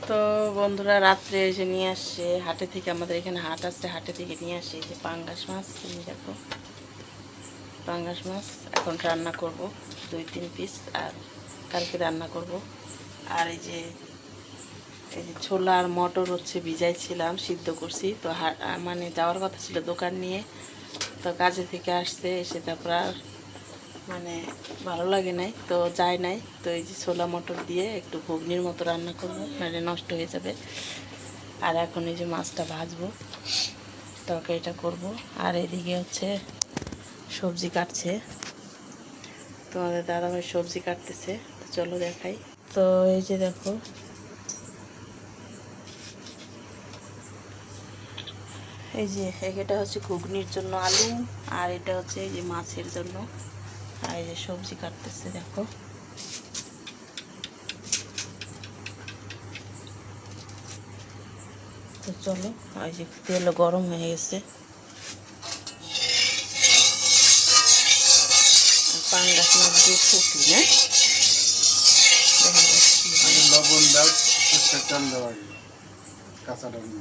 তো বন্ধুরা রাত্রে এসে নিয়ে আসছে হাটে থেকে, আমাদের এখানে হাট আছে, হাটে থেকে নিয়ে আসে এই যে পাঙ্গাস মাছ। তুমি দেখো পাঙ্গাস মাছ এখন রান্না করব 2-3 পিস, আর কালকে রান্না করব। আর এই যে ছোলা আর মটর হচ্ছে ভিজাইছিলাম, সিদ্ধ করছি। তো মানে যাওয়ার কথা ছিল দোকান নিয়ে, তো কাজে থেকে আসছে, এসে তারপর আর মানে ভালো লাগে নাই, তো যায় নাই। তো এই যে ছোলা মটর দিয়ে একটু ঘুগনির মতো রান্না করবো, নাহলে নষ্ট হয়ে যাবে। আর এখন এই যে মাছটা ভাজবো, তরকারিটা করব। আর এদিকে হচ্ছে সবজি কাটছে, তোমাদের দাদাভাই সবজি কাটতেছে, তো চলো দেখাই। তো এই যে দেখো, এই যে এটা হচ্ছে ঘুগনির জন্য আলু, আর এটা হচ্ছে এই যে মাছের জন্য। আর এই যে সবজি কাটতেছে দেখো। তো চলো, এই যে তেল গরম হয়ে গেছে, পাঙ্গাস মাছ দিয়ে ফুটি না, লবণ দাও, সরষের তেল দেওয়া, কাঁচা লবণ,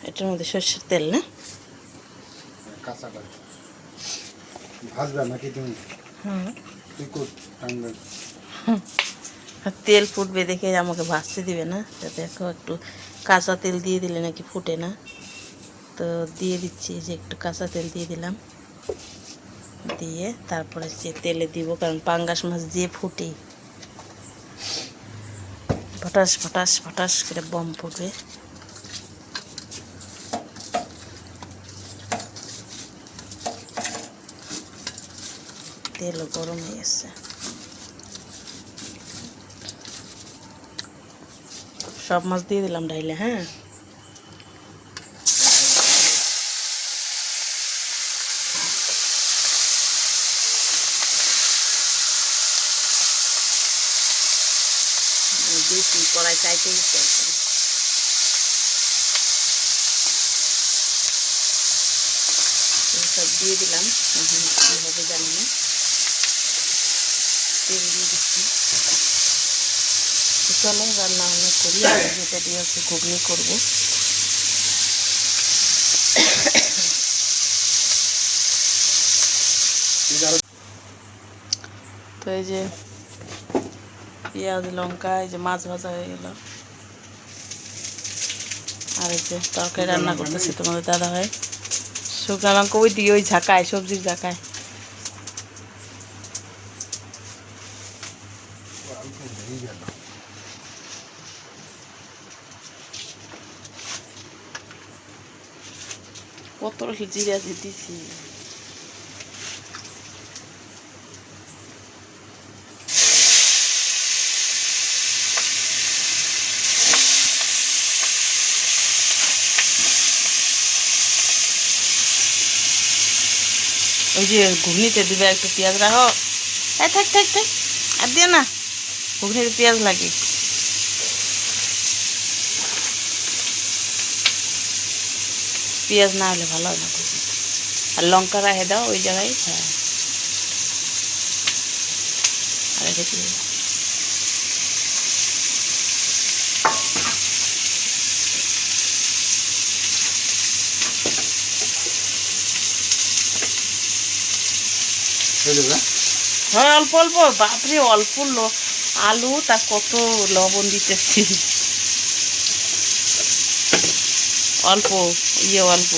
এটার মধ্যে সর্ষের তেল না, কাঁচাটা ভাজবে নাকি তুমি? হুম, তুই কর টানবে। তেল ফুটবে দেখে আমাকে ভাজতে দিবে না, দেখো একটু কাঁচা তেল দিয়ে দিলে নাকি ফুটে না। তো দিয়ে দিচ্ছি, যে একটু কাঁচা তেল দিয়ে দিলাম, দিয়ে তারপরে সে তেলে দিব, কারণ পাঙ্গাস মাছ দিয়ে ফুটে ফটাস ফটাস ফটাস করে বম পড়বে। তেলও গরম হয়ে গেছে, সব মাছ দিয়ে দিলাম ঢাইলে। হ্যাঁ, বেশি কড়াই চাইতে দিতে একদম। সব দিয়ে দিলাম, এখন কী হবে জানি না। তেল দিয়ে দিচ্ছি, চলো রান্না বান্না করি। আর যেটা দিয়ে হচ্ছে ঘুগনি করবো। তো এই যে পেঁয়াজ লঙ্কা, এই যে মাছ ভাজা হয়ে গেল। আর এই যে তরকারি রান্না করতেছে তোমাদের দাদা ভাই। শুকনো লঙ্কা ওই দিয়ে ওই ঝাঁকায়, সবজির ঝাঁকায়। কত জিরা দিতেছি, ওই যে ঘুগনিতে দিবে একটু পেঁয়াজ রাখো। হ্যাঁ, থাক থাক থাক, আর দিয়ে না, ঘুগনিতে পেঁয়াজ লাগে। পেঁয়াজ না হলে ভালো হয় না ঘুগনি। আর লঙ্কা রাখে দাও ওই জায়গায়। হ্যাঁ, আর রেখে দিয়ে দাও। হ্যাঁ, অল্প অল্প, বাপরে অল্প আলু, তা কত লবণ দিতেছি, অল্প অল্প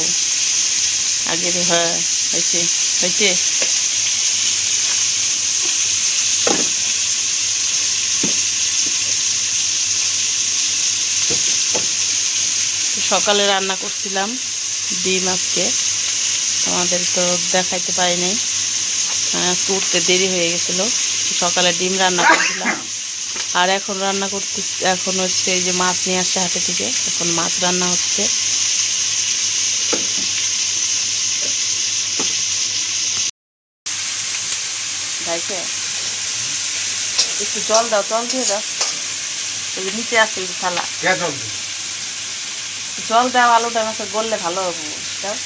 আগে। হ্যাঁ, হয়েছে হয়েছে। সকালে রান্না করছিলাম ডিম, আজকে তোমাদের তো দেখাইতে পারি নাই, আজকে উঠতে দেরি হয়ে গেছিলো। সকালে ডিম রান্না করছিলাম, আর এখন রান্না করতে, এখন হচ্ছে এই যে মাছ নিয়ে আসছে হাটে থেকে, এখন মাছ রান্না হচ্ছে। ভাইকে একটু জল দাও, জল দিয়ে দাও, এই যে নিচে আছে এই যে থালা, জল দাও, আলুটা আমাকে গললে ভালো হবে। দাও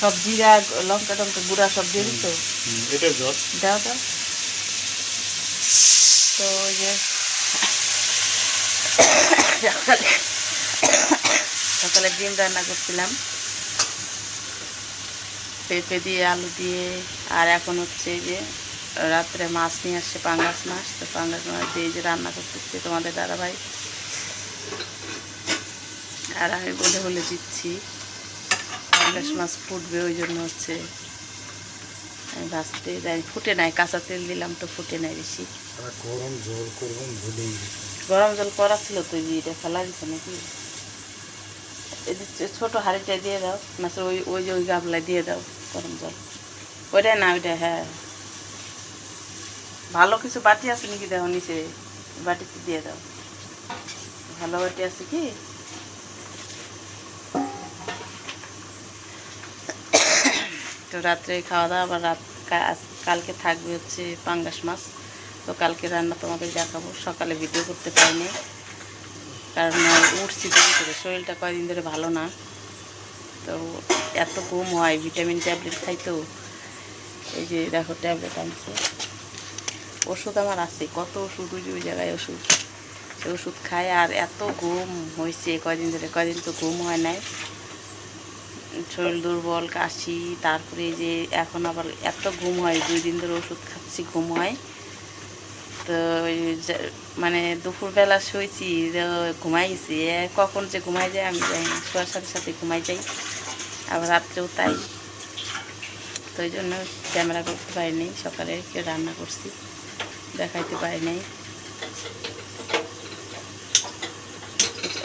সব জিরা লঙ্কা টঙ্কা গুঁড়া সব দিয়ে দিত, দাও দাও। তো ওই যে সকালে ডিম রান্না করছিলাম পেঁপে দিয়ে আলু দিয়ে। আর এখন হচ্ছে যে রাত্রে মাছ নিয়ে আসছে, পাঙ্গাস মাছ। তো পাঙ্গাস মাছ দিয়ে যে রান্না করতেছে তোমাদের দাদাভাই, আর আমি বলে বলে দিচ্ছি পাঙ্গাস মাছ ফুটবে, ওই জন্য হচ্ছে আমি ভাজতে যাই। ফুটে নাই, কাঁচা তেল দিলাম তো ফুটে নাই বেশি। গরম জল করবেন ভুলেই গরম জল করা ছিল তো, এটা ফেলা দিচ্ছে নাকি? এই যে ছোটো হাঁড়িটা দিয়ে দাও না, ওই ওই যে ওই গাবলায় দিয়ে দাও গরম জল। ওইটাই না, ওইটা হ্যাঁ। ভালো কিছু বাটি আছে নাকি দেখো নিচে, বাটিতে দিয়ে দাও। ভালো বাটি আছে কি? তো রাত্রে খাওয়া দাওয়া আবার কালকে থাকবে হচ্ছে পাঙ্গাস মাছ। তো কালকে রান্না তোমাদের দেখাবো। সকালে ভিডিও করতে পারিনি কারণ উঠছি দেরি করে, শরীরটা কয়েকদিন ধরে ভালো না। তো এত ঘুম হয়, ভিটামিন ট্যাবলেট খাই তো। এই যে দেখো ট্যাবলেট আনছে, ওষুধ আমার আছে, কত ওষুধ, ওই যে ওই জায়গায় ওষুধ, সেই ওষুধ খাই। আর এত ঘুম হয়েছে কয়দিন ধরে, কয়দিন তো ঘুম হয় নাই, শরীর দুর্বল, কাশি। তারপরে যে এখন আবার এত ঘুম হয়, 2 দিন ধরে ওষুধ খাচ্ছি, ঘুম হয়। তো মানে দুপুরবেলা শুয়েছি, ঘুমাই গেছি, কখন যে ঘুমাই যায় আমি যাই না, শোয়ার সাথে সাথে ঘুমাই যাই, আবার রাত্রেও তাই। তো ওই জন্য ক্যামেরা করতে পারিনি, সকালে রান্না করছি, দেখাইতে পারি নাই।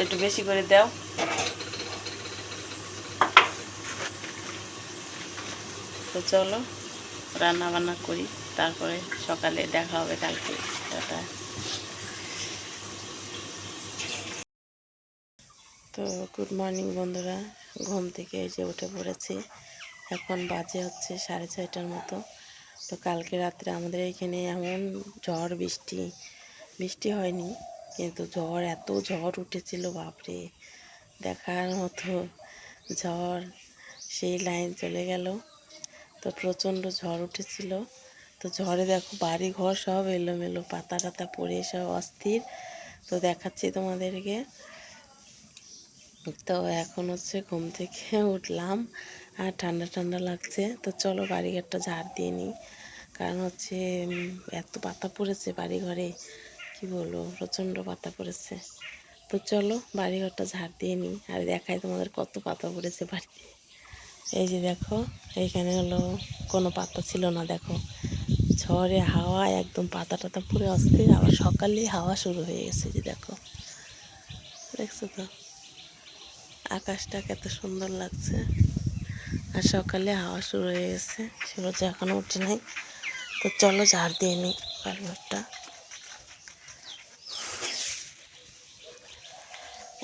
একটু বেশি করে দাও। তো চলো রান্না বান্না করি, তারপরে সকালে দেখা হবে কালকে। টাটা। তো গুড মর্নিং বন্ধুরা, ঘুম থেকে এই যে উঠে পড়েছি, এখন বাজে হচ্ছে 6:30টার মতো। তো কালকে রাত্রে আমাদের এখানে এমন ঝড় বৃষ্টি, বৃষ্টি হয়নি কিন্তু ঝড়, এত ঝড় উঠেছিল বাপরে, দেখার মতো ঝড়। সেই লাইন চলে গেল, তো প্রচণ্ড ঝড় উঠেছিল। তো ঝড়ে দেখো বাড়ি ঘর সব এলোমেলো, পাতা টাতা পড়ে সব অস্থির। তো দেখাচ্ছি তোমাদেরকে। তো এখন হচ্ছে ঘুম থেকে উঠলাম আর ঠান্ডা ঠান্ডা লাগছে। তো চলো বাড়িঘরটা ঝাড় দিয়ে নিই, কারণ হচ্ছে এত পাতা পড়েছে বাড়িঘরে, কি বলবো, প্রচণ্ড পাতা পড়েছে। তো চলো বাড়িঘরটা ঝাড় দিয়ে নিই আর দেখাই তোমাদের কত পাতা পড়েছে বাড়িতে। এই যে দেখো, এইখানে হলো কোনো পাতা ছিল না, দেখো ঝড়ে হাওয়া একদম পাতা টাতা পুরো অস্থির। আবার সকালে হাওয়া শুরু হয়ে গেছে, যে দেখো, দেখছো তো আকাশটা কত সুন্দর লাগছে। আর সকালে হাওয়া শুরু হয়ে গেছে, সূর্য এখনও উঠে নাই। তো চলো ঝাড় দিয়ে নিই বাড়িঘরটা।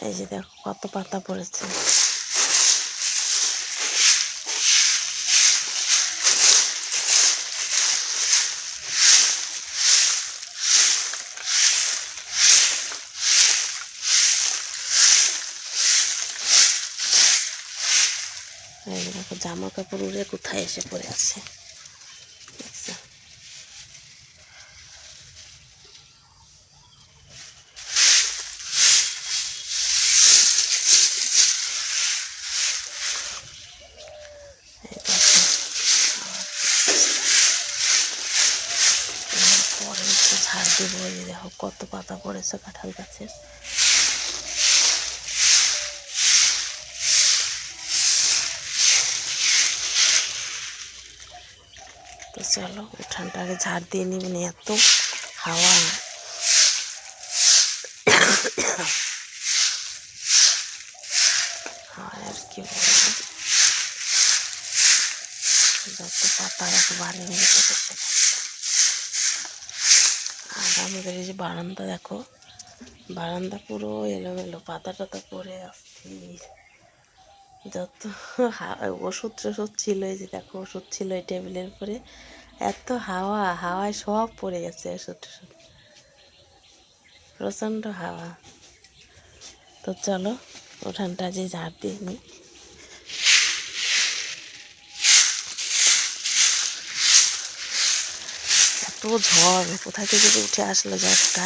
এই যে দেখো কত পাতা পড়েছে। এই যে দেখো জামা কাপড় উড়ে কোথায় এসে পড়ে আছে, দেখছো? এই দেখো, পরে একটু ঝাড় দেবো। এই যে দেখো কত পাতা পড়েছে কাঁঠাল গাছের। তো চলো উঠানটা আগে ঝাড় দিয়ে নিই, মানে এত হাওয়া। আর কি বলবো, যত পাতা দেখো বাড়ি নিয়ে চলেছে। আর আমাদের এই যে বারান্দা দেখো, বারান্দা পুরো এলোমেলো, পাতা টাতা পড়ে অস্থির। যত ওষুধ টষুধ ছিল, এই যে দেখো ওষুধ ছিল এই টেবিলের উপরে, এত হাওয়া, হাওয়ায় সব পড়ে গেছে ওষুধ টষুধ, প্রচণ্ড হাওয়া। তো চলো উঠানটা যে ঝাড় দিয়ে নিই। এত এত ঝড়, কোথা থেকে যে উঠে আসলো ঝড়টা।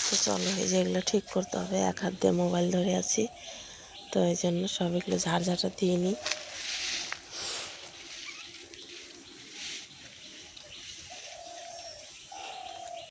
তো চলো, এই যে এগুলো ঠিক করতে হবে। এক হাত দিয়ে মোবাইল ধরে আছি, তো এই জন্য সব এগুলো ঝাড়ঝাঁটা দিয়ে নিই।